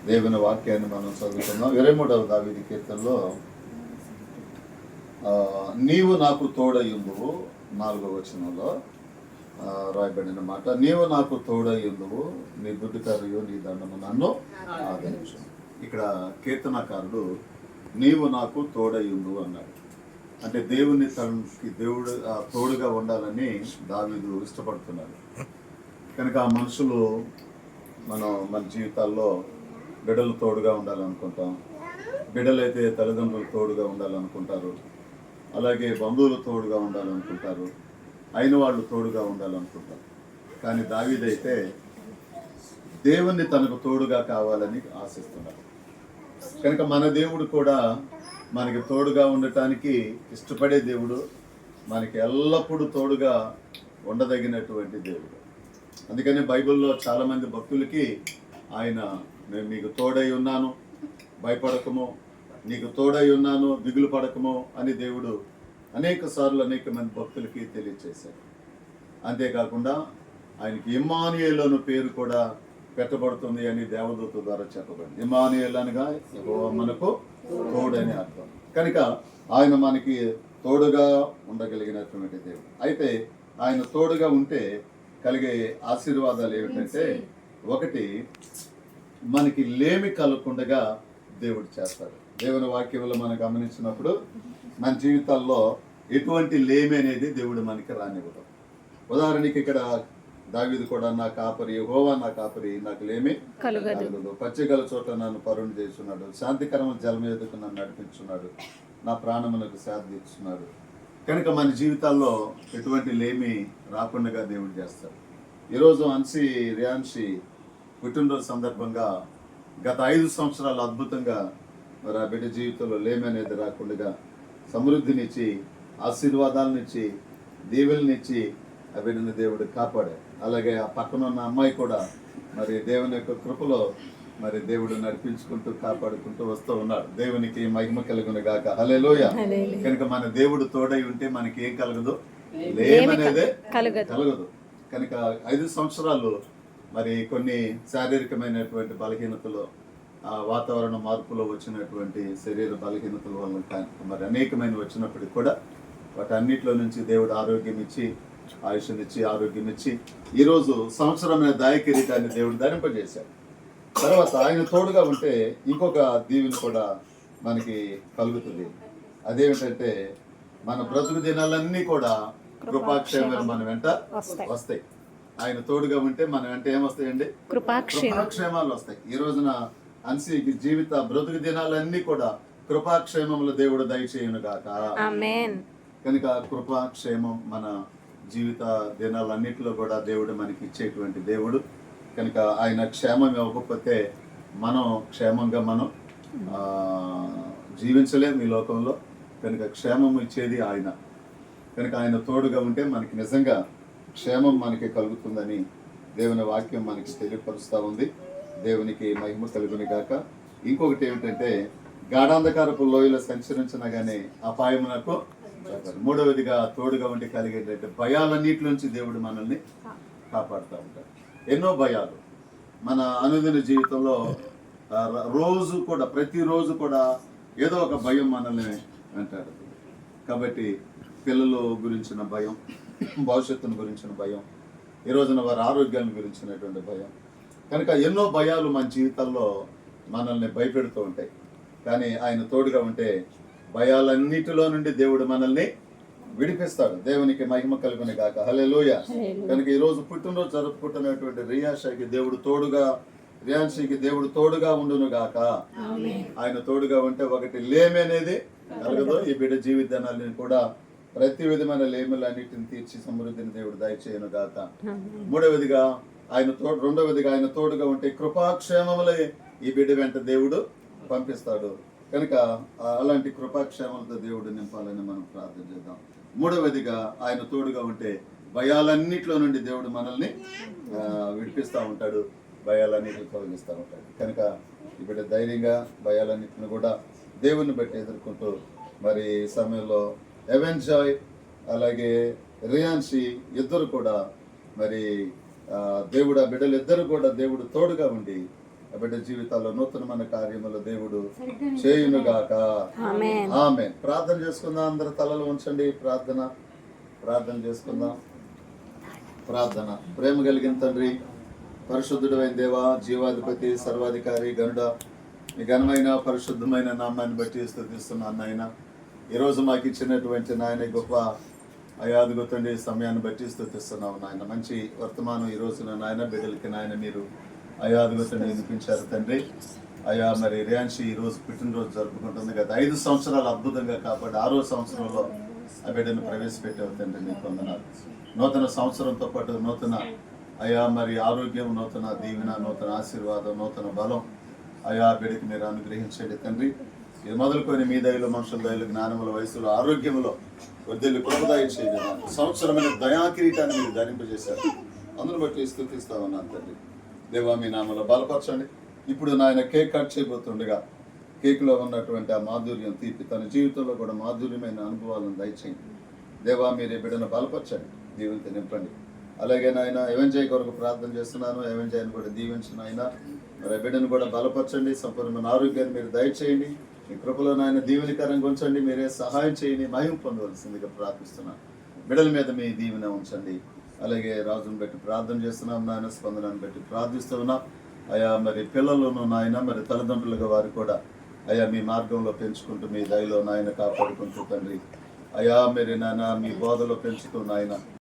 దేవుని వాక్యాన్ని మనం చదువుతున్నాం. 23వ దావీదు కీర్తనలో నీవు నాకు తోడయుందువు 4వ వచనంలో రాయబడిన మాట, నీవు నాకు తోడయుందువు, నీ బుద్ధికరయు నీ దండము నన్ను ఆదరించు. ఇక్కడ కీర్తనకారుడు నీవు నాకు తోడయుందువు అన్నాడు. అంటే దేవుని తనకి దేవుడు తోడుగా ఉండాలని దావీదు ఇష్టపడుతున్నాడు. కనుక ఆ మనుషులు మన జీవితాల్లో బిడ్డలు తోడుగా ఉండాలనుకుంటాం, బిడ్డలైతే తల్లిదండ్రులు తోడుగా ఉండాలనుకుంటారు, అలాగే బంధువులు తోడుగా ఉండాలనుకుంటారు, అయిన వాళ్ళు తోడుగా ఉండాలనుకుంటారు. కానీ దావీదైతే దేవుణ్ణి తనకు తోడుగా కావాలని ఆశిస్తున్నాడు. కనుక మన దేవుడు కూడా మనకి తోడుగా ఉండటానికి ఇష్టపడే దేవుడు, మనకి ఎల్లప్పుడూ తోడుగా ఉండదగినటువంటి దేవుడు. అందుకని బైబిల్లో చాలామంది భక్తులకి ఆయన నేను నీకు తోడై ఉన్నాను, భయపడకము, నీకు తోడై ఉన్నాను, దిగులు పడకము అని దేవుడు అనేక మంది భక్తులకి తెలియజేశాడు. అంతేకాకుండా ఆయనకి ఇమ్మానుయేలు అనే పేరు కూడా పెట్టబడుతుంది అని దేవదూత ద్వారా చెప్పబడింది. ఇమ్మానుయేలు అనగా యెహోవా మనకు తోడని అర్థం. కనుక ఆయన మనకి తోడుగా ఉండగలిగినటువంటి దేవుడు. అయితే ఆయన తోడుగా ఉంటే కలిగే ఆశీర్వాదాలు ఏమిటంటే, ఒకటి, మనకి లేమి కలగకుండా దేవుడు చేస్తాడు. దేవుని వాక్యంలో మనం గమనించినప్పుడు మన జీవితాల్లో ఎటువంటి లేమి అనేది దేవుడు మనకి రానివ్వడం. ఉదాహరణకి ఇక్కడ దావీదు కూడా నా కాపరి యెహోవా నా కాపరి, నాకు లేమి కలుగదు, పచ్చిగల చోట నన్ను పరుణ్ చేస్తున్నాడు, శాంతికరమైన జలం ఎదుకు నన్ను నడిపించున్నాడు, నా ప్రాణమునకు శాంతి ఇస్తున్నాడు. కనుక మన జీవితాల్లో ఎటువంటి లేమి రాకుండా దేవుడు చేస్తాడు. ఈరోజు రియాన్షి పుట్టినరోజు సందర్భంగా గత 5 సంవత్సరాలు అద్భుతంగా మరి ఆ బిడ్డ జీవితంలో లేమి అనేది రాకుండా సమృద్ధినిచ్చి, ఆశీర్వాదాలనిచ్చి, దీవెలనిచ్చి ఆ బిడ్డని దేవుడు కాపాడాడు. అలాగే ఆ పక్కన ఉన్న అమ్మాయి కూడా మరి దేవుని యొక్క కృపలో మరి దేవుడు నడిపించుకుంటూ కాపాడుకుంటూ వస్తూ ఉన్నాడు. దేవునికి మహిమ కలుగును గాక. హల్లెలూయా. కనుక మన దేవుడు తోడై ఉంటే మనకి ఏం కలగదు, లేమనేదే కలగదు. కనుక 5 సంవత్సరాలు మరి కొన్ని శారీరకమైనటువంటి బలహీనతలు, వాతావరణ మార్పులో వచ్చినటువంటి శరీర బలహీనతల వల్ల మరి అనేకమైన వచ్చినప్పటికి కూడా వాటి అన్నిటిలో నుంచి దేవుడు ఆరోగ్యం ఇచ్చి, ఆయుష్నిచ్చి, ఆరోగ్యం ఇచ్చి ఈరోజు సంవత్సరమైన దాయకిరీటాన్ని దేవుడు ధరింపజేశాడు. తర్వాత ఆయన తోడుగా ఉంటే ఇంకొక దీవెన కూడా మనకి కలుగుతుంది. అదేమిటంటే మన బ్రతుకు దినాలన్నీ కూడా కృపాక్షేమాలు మన వెంట వస్తాయి. ఆయన తోడుగా ఉంటే మన వెంట ఏమొస్తాయండి? కృపాక్షేమాలు వస్తాయి. ఈ రోజున అన్సీకి జీవిత బ్రతుకు దినాలన్నీ కూడా కృపాక్షేమములు దేవుడు దయచేయును గాక. కనుక కృపాక్షేమం మన జీవిత దినాలన్నిటిలో కూడా దేవుడు మనకి ఇచ్చేటువంటి దేవుడు. కనుక ఆయన క్షేమం ఇవ్వకపోతే మనం క్షేమంగా జీవించలేము ఈ లోకంలో. కనుక క్షేమం ఇచ్చేది ఆయన. కనుక ఆయన తోడుగా ఉంటే మనకి నిజంగా క్షేమం మనకి కలుగుతుందని దేవుని వాక్యం మనకి తెలియపరుస్తూ ఉంది. దేవునికి మహిమ కలుగుని గాక. ఇంకొకటి ఏమిటంటే, గాఢాంధకారపు లోయలో సంచరించినా కానీ అపాయమునకు. మూడవదిగా తోడుగా ఉండి కలిగేటట్టు భయాలన్నిటి నుంచి దేవుడు మనల్ని కాపాడుతూ ఉంటాడు. ఎన్నో భయాలు మన అనుదిన జీవితంలో రోజు కూడా, ప్రతిరోజు కూడా ఏదో ఒక భయం మనల్ని వెంటాడుతుంది. కాబట్టి పిల్లల గురించిన భయం, భవిష్యత్తును గురించిన భయం, ఈ రోజున వారి ఆరోగ్యాన్ని గురించినటువంటి భయం. కనుక ఎన్నో భయాలు మన జీవితాల్లో మనల్ని భయపెడుతూ ఉంటాయి. కానీ ఆయన తోడుగా ఉంటే భయాలన్నిటిలో నుండి దేవుడు మనల్ని విడిపిస్తాడు. దేవునికి మహిమ కలుగుని గాక. హల్లెలూయా. కనుక ఈరోజు పుట్టినరోజు జరుపుకుంటున్నటువంటి రియాన్షికి దేవుడు తోడుగా ఉండును గాక. ఆయన తోడుగా ఉంటే ఒకటి లేమి అనేది కలగదు. ఈ బిడ్డ జీవితాన్ని కూడా ప్రతి విధమైన లేములన్నిటిని తీర్చి సమృద్ధిని దేవుడు దయచేయను గాక. రెండవదిగా ఆయన తోడుగా ఉంటే కృపాక్షేమములే ఈ బిడ్డ వెంట దేవుడు పంపిస్తాడు. కనుక అలాంటి కృపాక్షేమాలతో దేవుడు నింపాలని మనం ప్రార్థన చేద్దాం. మూడవదిగా ఆయన తోడుగా ఉంటే భయాలన్నిటిలో నుండి దేవుడు మనల్ని విడిపిస్తూ ఉంటాడు, భయాలన్నిటిని తొలగిస్తూ ఉంటాడు. కనుక ఇప్పుడు ధైర్యంగా భయాలన్నిటిని కూడా దేవుని బట్టి ఎదుర్కొంటూ మరి ఈ సమయంలో ఎవెన్జాయ్ అలాగే రియాన్షి ఇద్దరు కూడా మరి దేవుడు ఆ బిడ్డలు ఇద్దరు కూడా దేవుడు తోడుగా ఉండి ఆ బిడ్డ జీవితాల్లో నూతనమైన కార్యములు దేవుడు చేయునుగాక. ఆమేన్. ప్రార్థన చేసుకుందాం. అందరు తలలు ఉంచండి. ప్రార్థన చేసుకుందాం. ప్రార్థన. ప్రేమ కలిగిన తండ్రి, పరిశుద్ధుడు అయిన దేవా, జీవాధిపతి, సర్వాధికారి, గరుడ, మీ ఘనమైన పరిశుద్ధమైన నామాన్ని బట్టి స్తుతిస్తున్నాను నాయన. ఈరోజు మాకు ఇచ్చినటువంటి నాయన గొప్ప అయాదుగు తండ్రి సమయాన్ని బట్టి స్తుతిస్తున్నాము నాయన. మంచి వర్తమానం ఈ రోజున నాయన బిడ్డలకి నాయన మీరు అయాదుగు తండ్రి వినిపించారు తండ్రి. అయా మరి రియాన్షి ఈ రోజు పుట్టినరోజు జరుపుకుంటుంది. గత 5 సంవత్సరాలు అద్భుతంగా కాపాడి 6వ సంవత్సరంలో ఆ బిడ్డను ప్రవేశపెట్టావు తండ్రి. మీకు వందనాలు. నూతన సంవత్సరంతో పాటు నూతన అయా మరి ఆరోగ్యం, నూతన దీవెన, నూతన ఆశీర్వాదం, నూతన బలం అయా బిడ్డకి మీరు అనుగ్రహించండి తండ్రి. ఇది మొదలుకొని మీ దయలో, మనుషుల దయలు, జ్ఞానముల, వయసులో, ఆరోగ్యంలో వృద్ధులు కృపదాయ చేయడం సంవత్సరమైన దయాకిరీటాన్ని మీరు ధరింపజేశారు. అందును బట్టి స్తుతిస్తా ఉన్నాను తండ్రి. దేవా మీ నామలో బలపరచండి. ఇప్పుడు నాయన కేక్ కట్ చేయబోతుండగా కేకులో ఉన్నటువంటి ఆ మాధుర్యం, తీపి తన జీవితంలో కూడా మాధుర్యమైన అనుభవాలను దయచేయండి. దేవా మీరే బిడ్డను బలపరచండి, దీవెనతో నింపండి. అలాగే నాయన ఎవెంజయ్ కొరకు ప్రార్థన చేస్తున్నాను. ఎవెంజయ్ని కూడా దీవించిన ఆయన మరి బిడ్డను కూడా బలపరచండి. సంపూర్ణమైన ఆరోగ్యాన్ని మీరు దయచేయండి. మీ కృపలో నాయన దీవెనకరంగా ఉంచండి. మీరే సహాయం చేయండి, మహిమ పొందవలసిందిగా ప్రార్థిస్తున్నాను. బిడ్డల మీద మీ దీవెన ఉంచండి. అలాగే రాజును బట్టి ప్రార్థన చేస్తున్నాం నాయన, స్పందనను బట్టి ప్రార్థిస్తున్నాం. అయా మరి పిల్లలను నాయన మరి తల్లిదండ్రులుగా వారు కూడా అయా మీ మార్గంలో పెంచుకుంటూ మీ దయలో నాయన కాపాడుకుంటూ తండ్రి. అయా మీరు నాయన మీ బోధలో పెంచుతూ నాయన